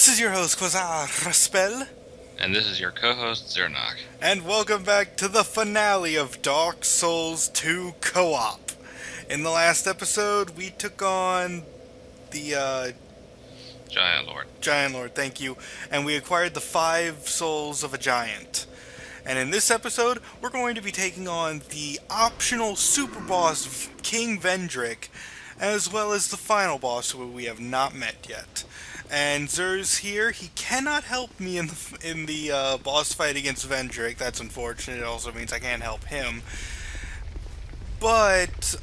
This is your host, Quasar Raspel, And this is your co-host, Zernak. and welcome back to the finale of Dark Souls 2 Co-op. In the last episode, we took on the Giant Lord. Giant Lord, thank you, and we acquired the 5 souls of a giant. And in this episode, we're going to be taking on the optional super boss, King Vendrick, as well as the final boss who we have not met yet. And Zer's here. He cannot help me in the boss fight against Vendrick. That's unfortunate. It also means I can't help him. But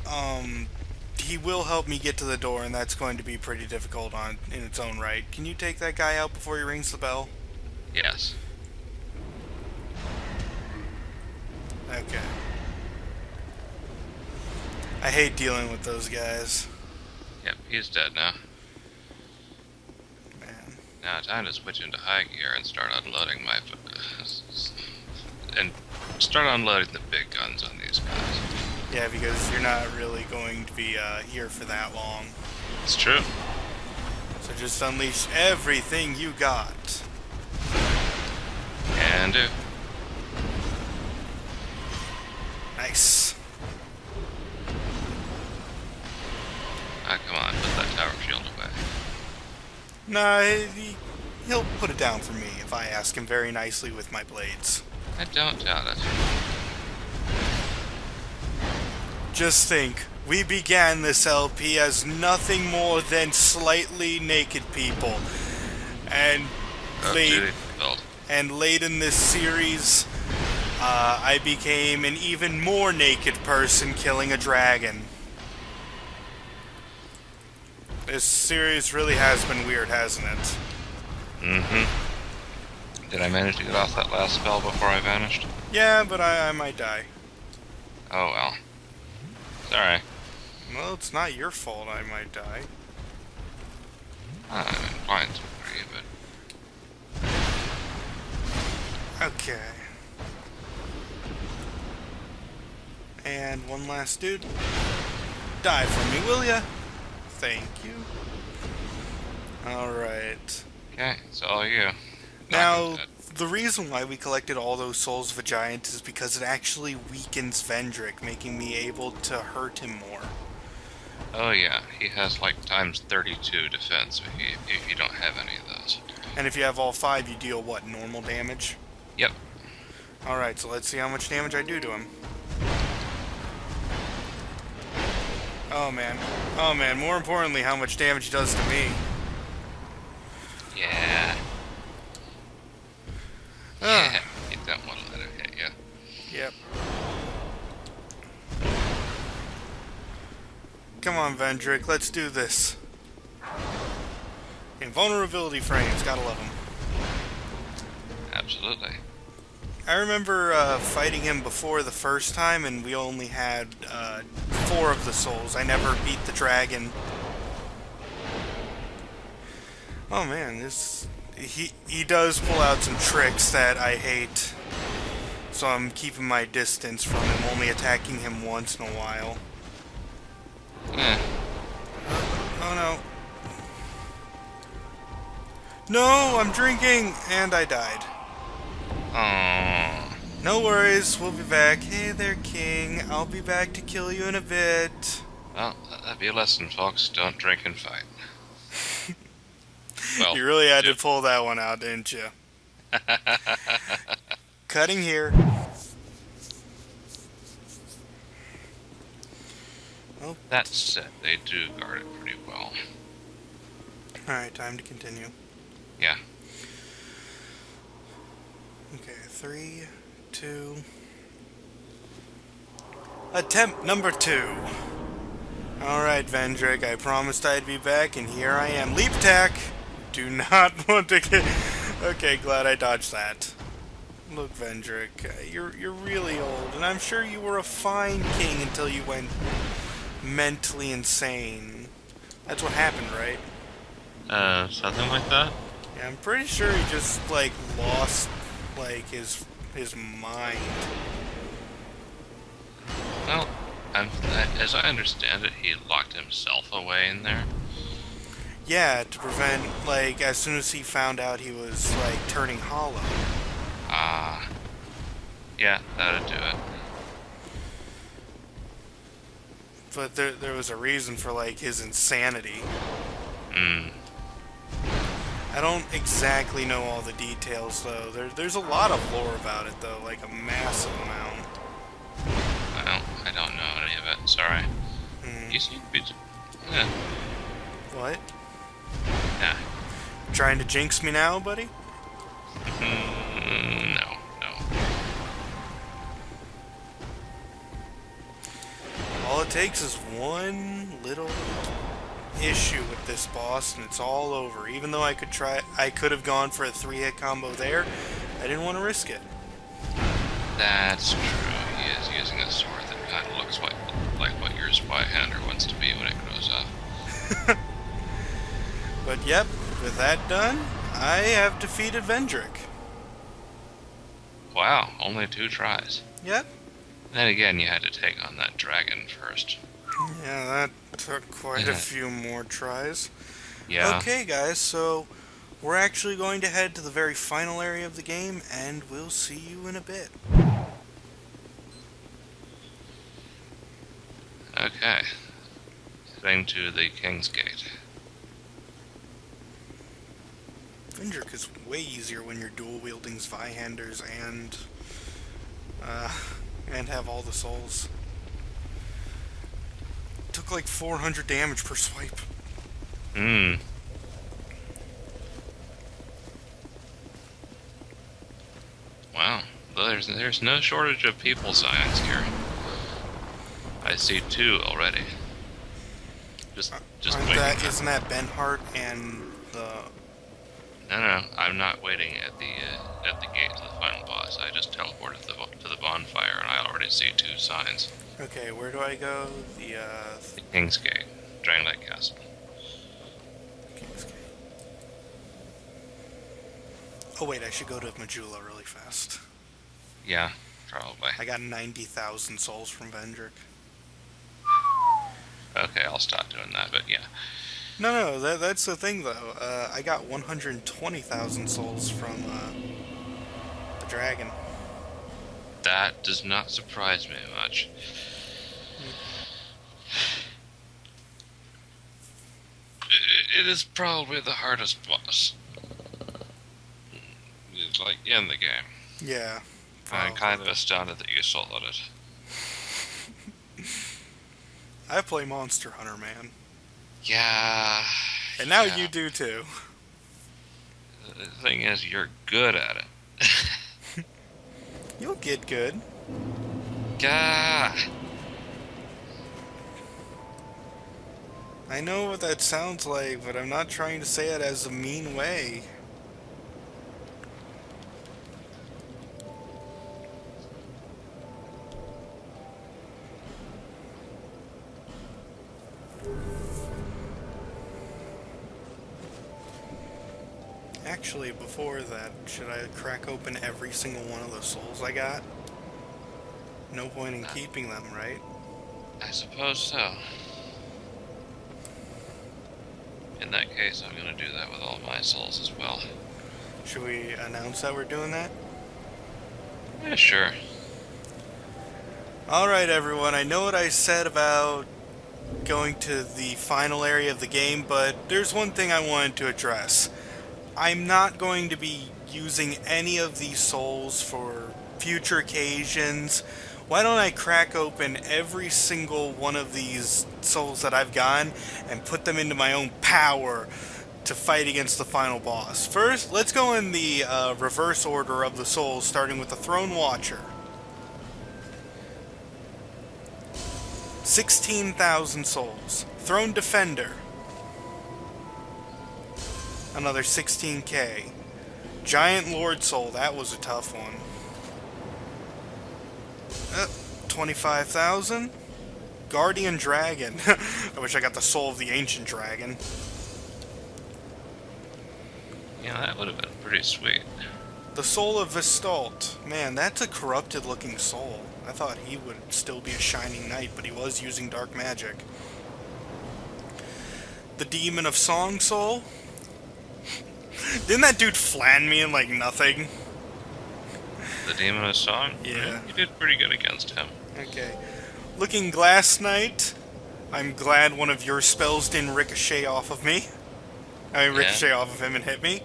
he will help me get to the door, and that's going to be pretty difficult in its own right. Can you take that guy out before he rings the bell? Yes. Okay. I hate dealing with those guys. Yep, he's dead now. Man. Now time to switch into high gear and start unloading my... and start unloading the big guns on these guys. Yeah, because you're not really going to be here for that long. It's true. So just unleash everything you got. Can do. Nice. Ah, come on, put that tower shield away. Nah, he'll put it down for me if I ask him very nicely with my blades. I don't doubt it. Just think, we began this LP as nothing more than slightly naked people. And late in this series, I became an even more naked person killing a dragon. This series really has been weird, hasn't it? Mm-hmm. Did I manage to get off that last spell before I vanished? Yeah, but I might die. Oh well. Sorry. Well, it's not your fault I might die. I'm fine for you, but... Okay. And one last dude. Die for me, will ya? Thank you. Alright. Okay, it's all you. Now, the reason why we collected all those souls of a giant is because it actually weakens Vendrick, making me able to hurt him more. Oh yeah, he has like times 32 defense if you don't have any of those. And if you have all 5, you deal what, normal damage? Yep. Alright, so let's see how much damage I do to him. Oh man, more importantly, how much damage he does to me. Yeah. Yeah, you don't want to let it hit you. Yep. Come on, Vendrick, let's do this. Invulnerability frames, gotta love them. Absolutely. I remember fighting him before the first time, and we only had 4 of the souls. I never beat the dragon. Oh man, he does pull out some tricks that I hate. So I'm keeping my distance from him, only attacking him once in a while. Eh. Oh no. No, I'm drinking! And I died. Oh. No worries, we'll be back. Hey there, King. I'll be back to kill you in a bit. Well, that'd be a lesson, folks. Don't drink and fight. Well, You really had to pull that one out, didn't you? Cutting here. Oh. That said, they do guard it pretty well. Alright, time to continue. Yeah. Okay, 3, 2... Attempt number 2. Alright, Vendrick, I promised I'd be back, and here I am. Leap attack! Do not want to get... Okay, glad I dodged that. Look, Vendrick, you're really old, and I'm sure you were a fine king until you went mentally insane. That's what happened, right? Something like that? Yeah, I'm pretty sure he just, like, lost, like, his mind. Well, as I understand it, he locked himself away in there. Yeah, to prevent, like, as soon as he found out he was, like, turning hollow. Ah, yeah, that'd do it. But there was a reason for, like, his insanity. Hmm. I don't exactly know all the details, though. There's a lot of lore about it, though, like a massive amount. I don't know any of it. Sorry. Hmm. You seem to be. Yeah. What? Yeah. Trying to jinx me now, buddy? No. All it takes is one little issue with this boss, and it's all over. Even though I could have gone for a 3-hit combo there. I didn't want to risk it. That's true. He is using a sword that kind of looks like what your Spyhander wants to be when it grows up. But yep, with that done, I have defeated Vendrick. Wow, only 2 tries. Yep. Then again, you had to take on that dragon first. Yeah, that took quite a few more tries. Yeah. Okay, guys, so we're actually going to head to the very final area of the game, and we'll see you in a bit. Okay. Heading to the King's Gate. Vendrick is way easier when you're dual-wielding Zweihanders and have all the souls. Took like 400 damage per swipe. Hmm. Wow. There's no shortage of people science here. I see 2 already. Just waiting. Isn't that Benhart and the... No. I'm not waiting at the gate to the final boss. I just teleported to the bonfire, and I already see 2 signs. Okay, where do I go? The King's Gate, Dragonlight Castle. King's Gate. Oh wait, I should go to Majula really fast. Yeah, probably. I got 90,000 souls from Vendrick. Okay, I'll stop doing that, but yeah. No, that's the thing though. I got 120,000 souls from the dragon. That does not surprise me much. It is probably the hardest boss. It's like in the game. Yeah. I'm kind of astounded that you soloed it. I play Monster Hunter, man. Yeah. And now yeah. you do too. The thing is, you're good at it. You'll get good. Gah. I know what that sounds like, but I'm not trying to say it as a mean way. Actually, before that, should I crack open every single one of the souls I got? No point in keeping them, right? I suppose so. In that case, I'm going to do that with all my souls as well. Should we announce that we're doing that? Yeah, sure. Alright everyone, I know what I said about going to the final area of the game, but there's one thing I wanted to address. I'm not going to be using any of these souls for future occasions. Why don't I crack open every single one of these souls that I've gotten and put them into my own power to fight against the final boss. First, let's go in the reverse order of the souls, starting with the Throne Watcher. 16,000 souls. Throne Defender. Another 16k. Giant Lord Soul, that was a tough one. 25,000. Guardian Dragon. I wish I got the soul of the Ancient Dragon. Yeah, that would have been pretty sweet. The Soul of Vistalt. Man, that's a corrupted looking soul. I thought he would still be a shining knight, but he was using dark magic. the Demon of Song Soul. Didn't that dude flan me in like nothing? The Demon of Song? Yeah. You did pretty good against him. Okay. Looking Glass Knight. I'm glad one of your spells didn't ricochet off of me. Ricochet off of him and hit me.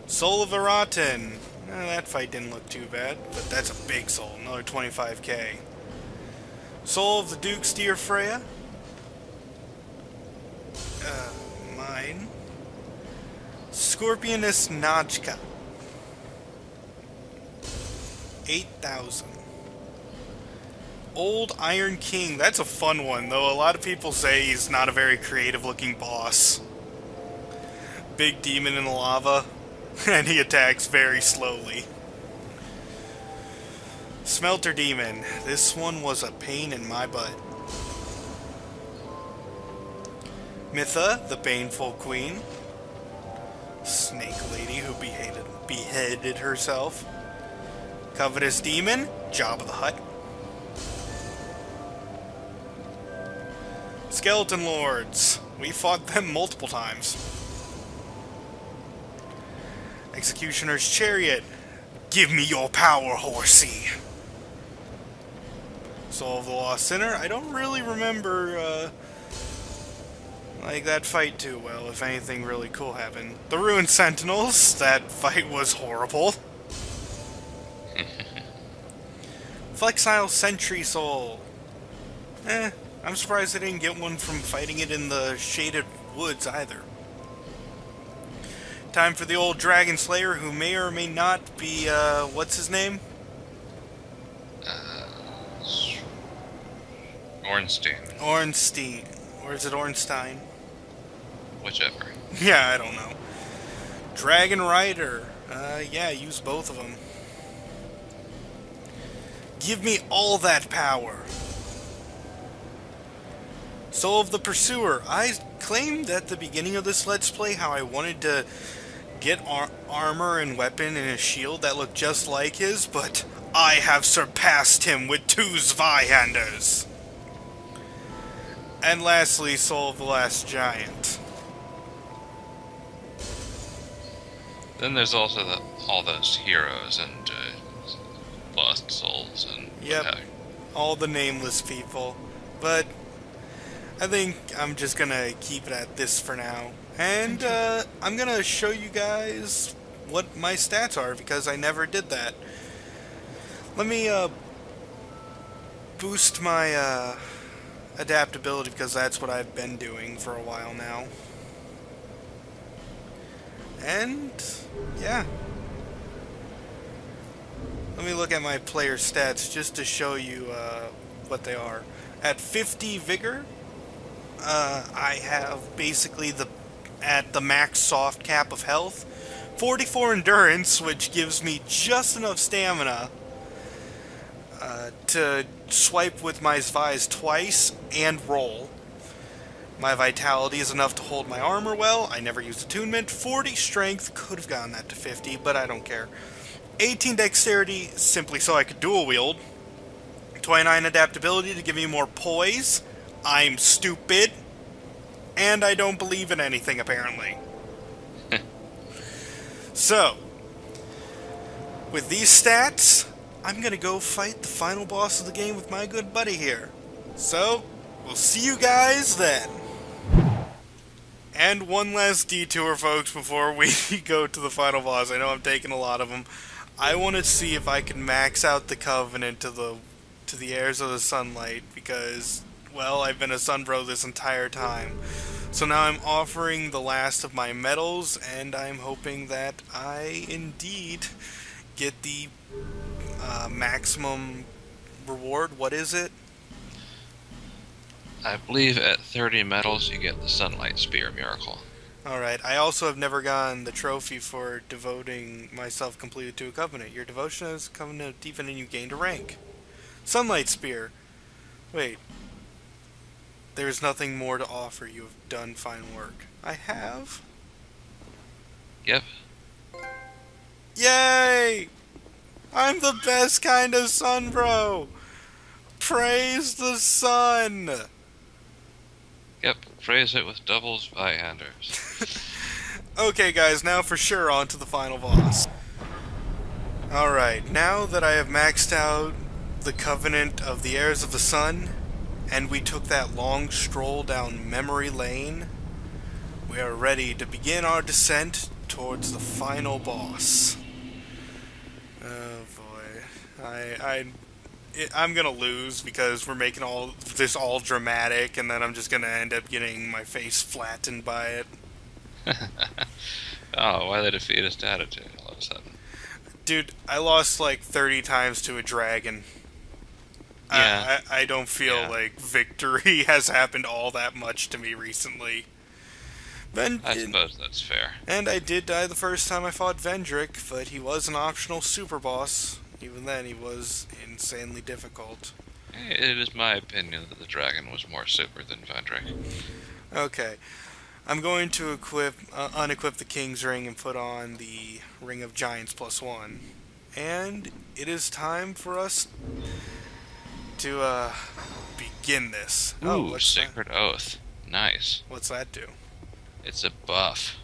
Soul of Aratin. That fight didn't look too bad, but that's a big soul. Another 25k. Soul of the Duke Steer Freya. Mine. Scorpioness Najka. 8,000. Old Iron King. That's a fun one, though a lot of people say he's not a very creative looking boss. Big demon in the lava, and he attacks very slowly. Smelter Demon. This one was a pain in my butt. Mytha, the Baneful Queen. Snake Lady who beheaded herself. Covetous Demon, Jabba the Hutt. Skeleton Lords. We fought them multiple times. Executioner's Chariot. Give me your power, horsey. Soul of the Lost Sinner. I don't really remember, like, that fight too well, if anything really cool happened. The Ruined Sentinels. That fight was horrible. Flexile Sentry Soul. I'm surprised I didn't get one from fighting it in the Shaded Woods either. Time for the old Dragon Slayer, who may or may not be, what's his name? Ornstein. Ornstein. Or is it Ornstein? Whichever. Yeah, I don't know. Dragon Rider. Yeah, use both of them. Give me all that power. Soul of the Pursuer. I claimed at the beginning of this Let's Play how I wanted to get armor and weapon and a shield that looked just like his, but I have surpassed him with 2 Zweihanders. And lastly, Soul of the Last Giant. Then there's also all those heroes and lost souls and Yep, all the nameless people. But I think I'm just gonna keep it at this for now. And I'm gonna show you guys what my stats are, because I never did that. Let me boost my adaptability, because that's what I've been doing for a while now. And yeah, let me look at my player stats just to show you what they are. At 50 vigor, I have basically at the max soft cap of health, 44 endurance, which gives me just enough stamina to swipe with my Zvais twice and roll. My vitality is enough to hold my armor well. I never used attunement. 40 strength, could have gotten that to 50, but I don't care. 18 dexterity, simply so I could dual wield. 29 adaptability to give me more poise. I'm stupid. And I don't believe in anything, apparently. So, with these stats, I'm gonna go fight the final boss of the game with my good buddy here. So, we'll see you guys then. And one last detour, folks, before we go to the final boss. I know I'm taking a lot of them. I want to see if I can max out the Covenant to the Heirs of the Sunlight, because, well, I've been a Sunbro this entire time. So now I'm offering the last of my medals, and I'm hoping that I indeed get the maximum reward. What is it? I believe at 30 medals you get the Sunlight Spear Miracle. Alright, I also have never gotten the trophy for devoting myself completely to a covenant. Your devotion is covenant deepened and you gained a rank. Sunlight Spear. Wait. There's nothing more to offer. You have done fine work. I have? Yep. Yay! I'm the best kind of sun, bro! Praise the sun! Yep, phrase it with double Zweihanders. Okay, guys, now for sure on to the final boss. Alright, now that I have maxed out the Covenant of the Heirs of the Sun, and we took that long stroll down memory lane, we are ready to begin our descent towards the final boss. Oh boy. I'm gonna lose because we're making all this all dramatic, and then I'm just gonna end up getting my face flattened by it. Oh, why the defeatist attitude all of a sudden? Dude, I lost like 30 times to a dragon. Yeah. I don't feel Yeah. like victory has happened all that much to me recently. I suppose that's fair. And I did die the first time I fought Vendrick, but he was an optional super boss. Even then, he was insanely difficult. It is my opinion that the dragon was more super than Vendrick. Okay. I'm going to unequip the King's Ring and put on the Ring of Giants +1. And it is time for us to begin this. Ooh, what's that? Sacred Oath. Nice. What's that do? It's a buff.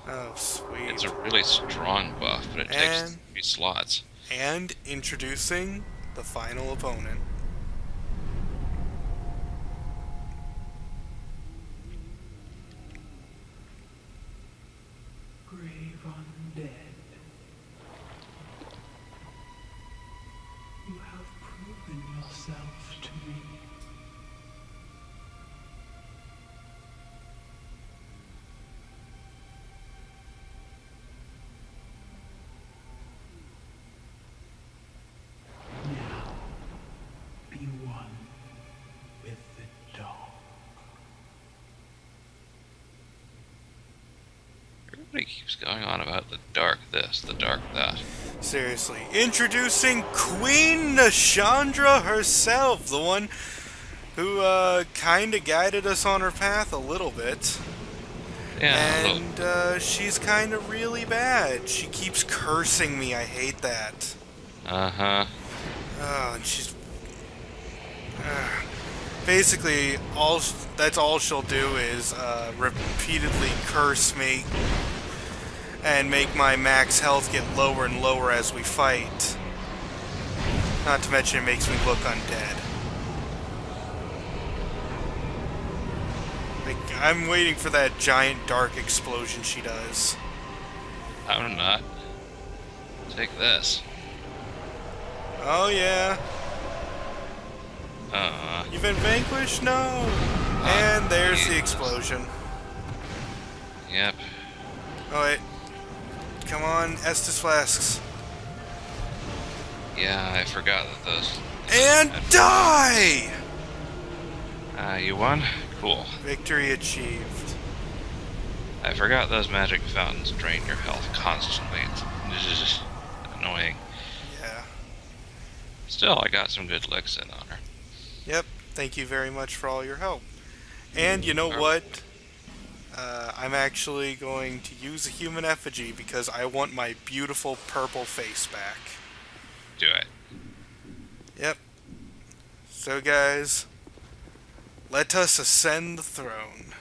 Oh, sweet. It's a really strong buff, but it takes 3 slots. And introducing the final opponent. Grave undead. You have proven yourself to me. Now, be one with the dark. Everybody keeps going on about the dark this, the dark that. Seriously. Introducing Queen Nashandra herself, the one who kinda guided us on her path a little bit. Yeah, And she's kinda really bad. She keeps cursing me. I hate that. uh-huh. And she's basically that's all she'll do is repeatedly curse me and make my max health get lower and lower as we fight. Not to mention it makes me look undead. Like, I'm waiting for that giant dark explosion she does. I'm not. Take this. Oh yeah. Uh, You've been vanquished? No! And there's the explosion. Yep. Oh wait. Come on, Estus flasks. Yeah, I forgot that those... And die! You won? Cool. Victory achieved. I forgot those magic fountains drain your health constantly. It's just annoying. Yeah. Still, I got some good licks in on her. Yep. Thank you very much for all your help. And you know what? I'm actually going to use a human effigy because I want my beautiful purple face back. Do it. Yep. So guys, let us ascend the throne.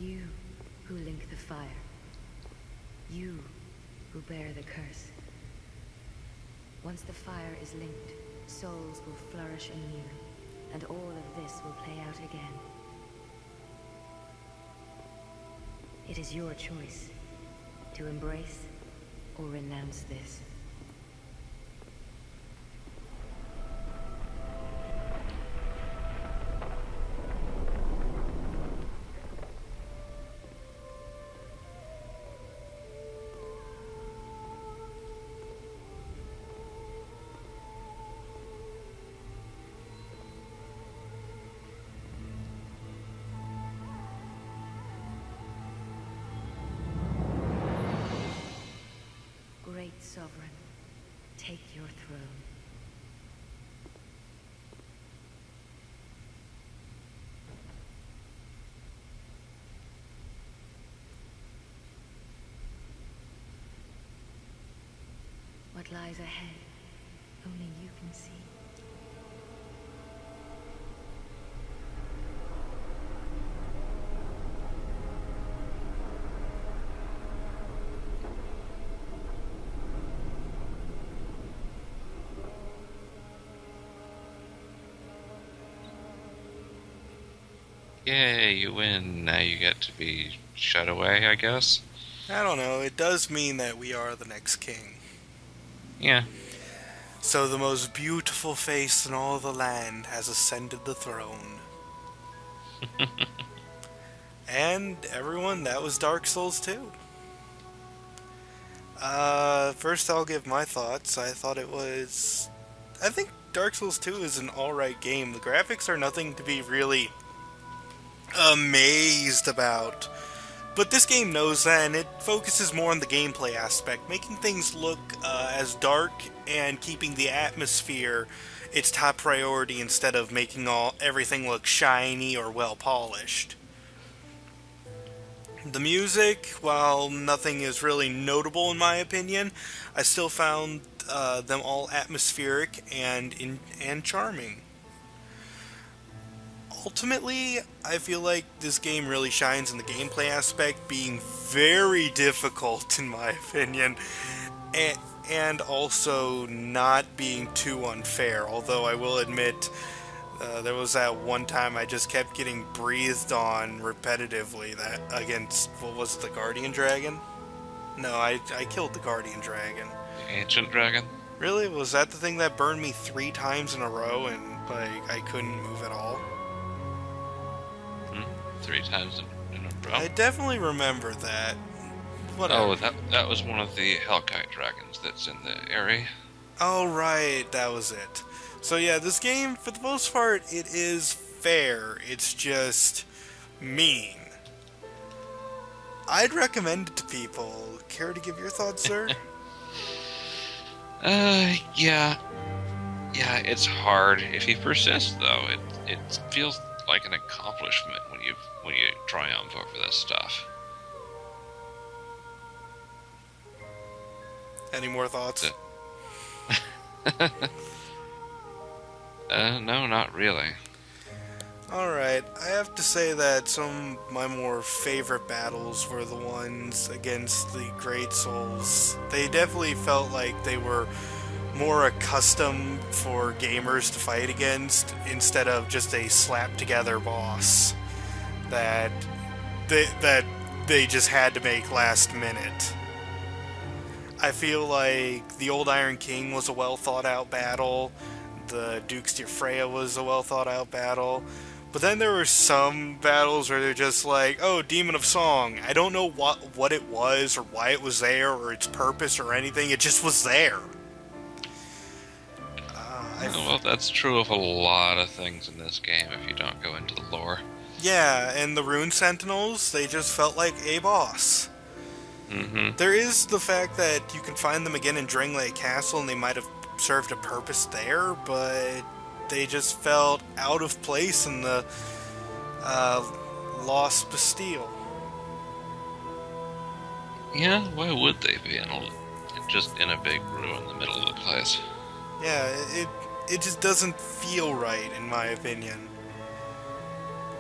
You who link the fire. You who bear the curse. Once the fire is linked, souls will flourish anew, and all of this will play out again. It is your choice to embrace or renounce this. take your throne. What lies ahead, only you can see. Yay, you win. Now you get to be shut away, I guess. I don't know, it does mean that we are the next king. Yeah. So the most beautiful face in all the land has ascended the throne. And everyone, that was Dark Souls 2. First I'll give my thoughts. I think Dark Souls 2 is an alright game. The graphics are nothing to be really amazed about. But this game knows that, and it focuses more on the gameplay aspect, making things look as dark and keeping the atmosphere its top priority instead of making everything look shiny or well polished. The music, while nothing is really notable in my opinion, I still found them all atmospheric and charming. Ultimately, I feel like this game really shines in the gameplay aspect, being very difficult in my opinion, and also not being too unfair, although I will admit there was that one time I just kept getting breathed on repetitively that against, what was it, the Guardian Dragon? No, I killed the Guardian Dragon. The Ancient Dragon? Really? Was that the thing that burned me 3 times in a row and like I couldn't move at all? 3 times in a row? I definitely remember that. Whatever. Oh, that was one of the Hellkite dragons that's in the area. Oh, right, that was it. So yeah, this game, for the most part, it is fair. It's just mean. I'd recommend it to people. Care to give your thoughts, sir? Yeah. Yeah, it's hard. If you persist, though, it feels like an accomplishment when you triumph over this stuff. Any more thoughts? No, not really. Alright, I have to say that some of my more favorite battles were the ones against the Great Souls. They definitely felt like they were more accustomed for gamers to fight against instead of just a slap-together boss that they just had to make last minute. I feel like the Old Iron King was a well-thought-out battle. The Dukes Freya was a well-thought-out battle. But then there were some battles where they're just like, oh, Demon of Song. I don't know what it was or why it was there or its purpose or anything. It just was there. Well, that's true of a lot of things in this game if you don't go into the lore. Yeah, and the Rune Sentinels, they just felt like a boss. Mm-hmm. There is the fact that you can find them again in Drangleic Castle, and they might have served a purpose there, but they just felt out of place in the Lost Bastille. Yeah, why would they be just in a big ruin in the middle of the place? Yeah, it just doesn't feel right, in my opinion.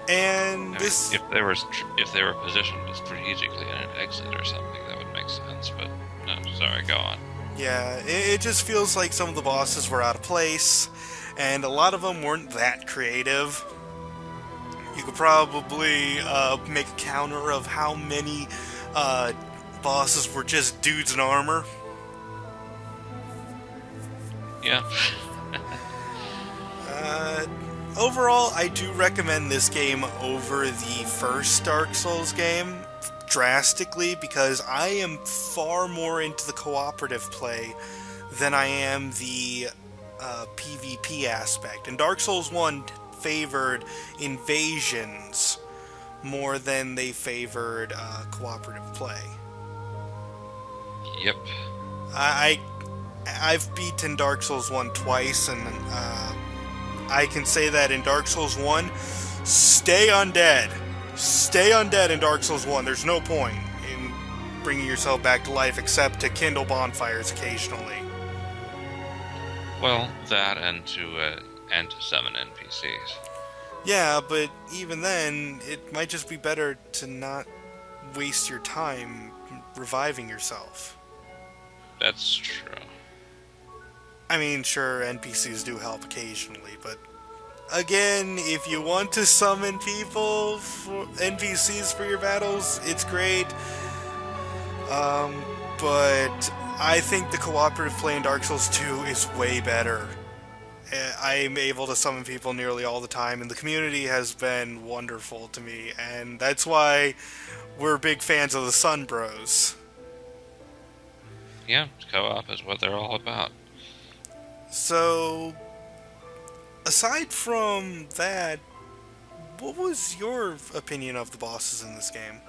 And this... If they were positioned strategically in an exit or something, that would make sense, but no, sorry, go on. Yeah, it just feels like some of the bosses were out of place, and a lot of them weren't that creative. You could probably make a counter of how many bosses were just dudes in armor. Yeah. Overall, I do recommend this game over the first Dark Souls game drastically because I am far more into the cooperative play than I am the PvP aspect. And Dark Souls 1 favored invasions more than they favored cooperative play. Yep. I've beaten Dark Souls 1 twice, and I can say that in Dark Souls 1, stay undead. Stay undead in Dark Souls 1. There's no point in bringing yourself back to life except to kindle bonfires occasionally. Well, that and to summon NPCs. Yeah, but even then, it might just be better to not waste your time reviving yourself. That's true. I mean, sure, NPCs do help occasionally, but again, if you want to summon people, NPCs for your battles, it's great. But I think the cooperative play in Dark Souls 2 is way better. I'm able to summon people nearly all the time, and the community has been wonderful to me, and that's why we're big fans of the Sun Bros. Yeah, co-op is what they're all about. So, aside from that, what was your opinion of the bosses in this game?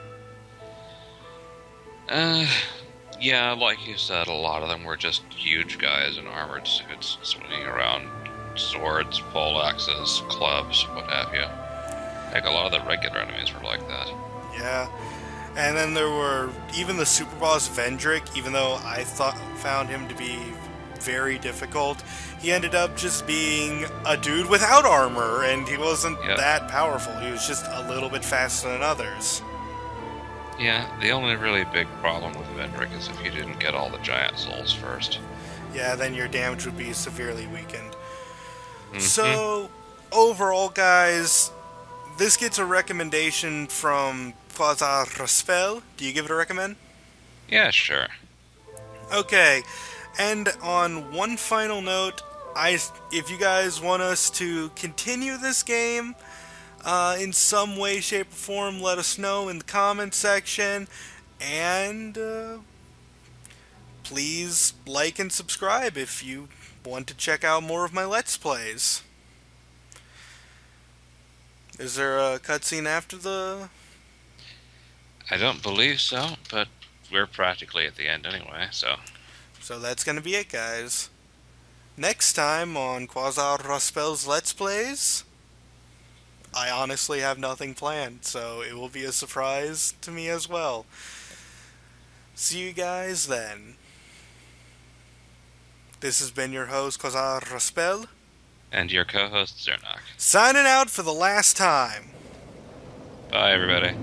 Yeah, like you said, a lot of them were just huge guys in armored suits swinging around swords, poleaxes, clubs, what have you. Heck, a lot of the regular enemies were like that. Yeah. And then there were even the super boss Vendrick, even though I found him to be very difficult, he ended up just being a dude without armor, and he wasn't that powerful. He was just a little bit faster than others. Yeah, the only really big problem with Vendrick is if you didn't get all the giant souls first. Yeah, then your damage would be severely weakened. Mm-hmm. So, overall, guys, this gets a recommendation from Quasar Raspel. Do you give it a recommend? Yeah, sure. Okay, and on one final note, if you guys want us to continue this game in some way, shape, or form, let us know in the comment section, and please like and subscribe if you want to check out more of my Let's Plays. Is there a cutscene after the... I don't believe so, but we're practically at the end anyway, so... So that's gonna be it, guys. Next time on Quasar Raspel's Let's Plays, I honestly have nothing planned, so it will be a surprise to me as well. See you guys then. This has been your host, Quasar Raspel. And your co-host, Zernak. Signing out for the last time. Bye, everybody.